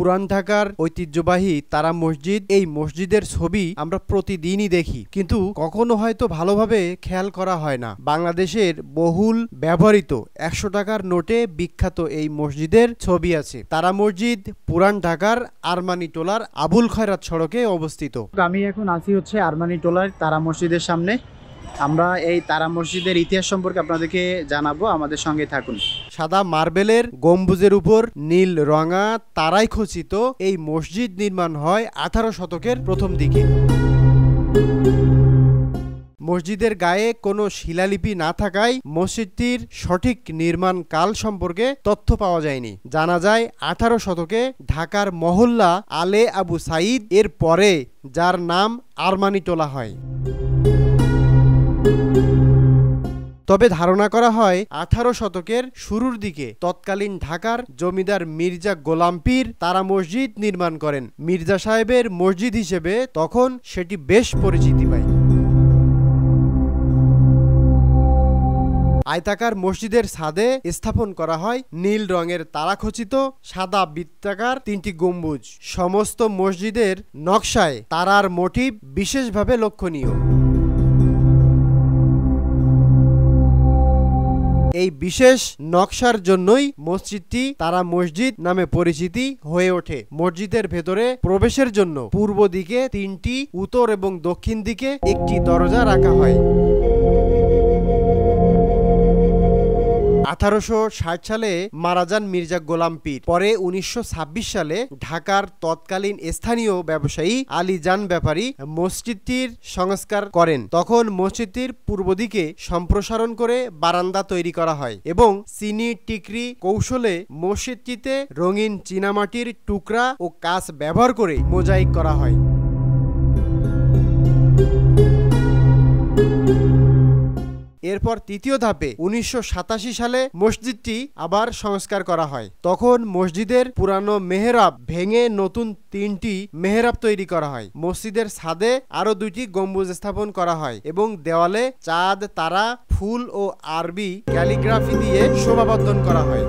পুরান ঢাকার ঐতিহ্যবাহী তারা মসজিদ। এই মসজিদের ছবি আমরা প্রতিদিনই দেখি, কিন্তু কখনো হয়তো ভালোভাবে খেয়াল করা হয় না। বাংলাদেশের বহুল ব্যবহৃত ১০০ টাকার নোটে বিখ্যাত এই মসজিদের ছবি আছে। তারা মসজিদ পুরান ঢাকার আরমানিটোলার আবুল খয়রাত সড়কে অবস্থিত। আমি এখন আছি হচ্ছে আরমানিটোলার তারা মসজিদের সামনে। আমরা এই তারা মসজিদের ইতিহাস সম্পর্কে আপনাদেরকে জানাবো, আমাদের সঙ্গে থাকুন। সাদা মার্বেলের গম্বুজের উপর নীল রঙা তারায় খচিত এই মসজিদ নির্মাণ হয় ১৮ শতকের প্রথম দিকে। মসজিদের গায়ে কোনো শিলালিপি না থাকায় মসজিদটির সঠিক নির্মাণ কাল সম্পর্কে তথ্য পাওয়া যায়নি। জানা যায় ১৮ শতকে ঢাকার মহল্লা আলে আবু সাইদ এর পরে যার নাম আরমানিটোলা হয়। তবে ধারণা করা হয় ১৮ শতকের শুরুর দিকে তৎকালীন ঢাকার জমিদার মির্জা গোলাম পীর তারা মসজিদ নির্মাণ করেন। মির্জা সাহেবের মসজিদ হিসেবে তখন সেটি বেশ পরিচিতি পায়। আয়তাকার মসজিদের ছাদে স্থাপন করা হয় নীল রঙের তারাখচিত সাদা বৃত্তাকার ৩টি গম্বুজ। সমস্ত মসজিদের নকশায় তারার মোটিভ বিশেষভাবে লক্ষণীয়। এই বিশেষ নকশার জন্যই মসজিদটি তারা মসজিদ নামে পরিচিতি হয়ে ওঠে। মসজিদের ভেতরে প্রবেশের জন্য পূর্ব দিকে ৩টি, উত্তর এবং দক্ষিণ দিকে একটি দরজা রাখা হয়। ১৮৬০ সালে মারা যান মির্জা গোলাম পীর। পরে ১৯২৬ সালে ঢাকার তৎকালীন স্থানীয় ব্যবসায়ী আলী জান ব্যাপারী মসজিদটির সংস্কার করেন। তখন মসজিদটির পূর্ব দিকে সম্প্রসারণ করে বারান্দা তৈরি করা হয় এবং চিনি টিকরি কৌশলে মসজিদটিতে রঙিন চীনামাটির টুকরা ও কাঁচ ব্যবহার করে মোজাইক করা হয়। এরপর তৃতীয় ধাপে ১৯৮৭ সালে মসজিদটি আবার সংস্কার করা হয়। তখন মসজিদের পুরানো মেহরাব ভেঙে নতুন ৩টি মেহরাব তৈরি করা হয়। মসজিদের ছাদে আরো ২টি গম্বুজ স্থাপন করা হয় এবং দেওয়ালে চাঁদ, তারা, ফুল ও আরবি ক্যালিগ্রাফি দিয়ে শোভাবর্ধন করা হয়।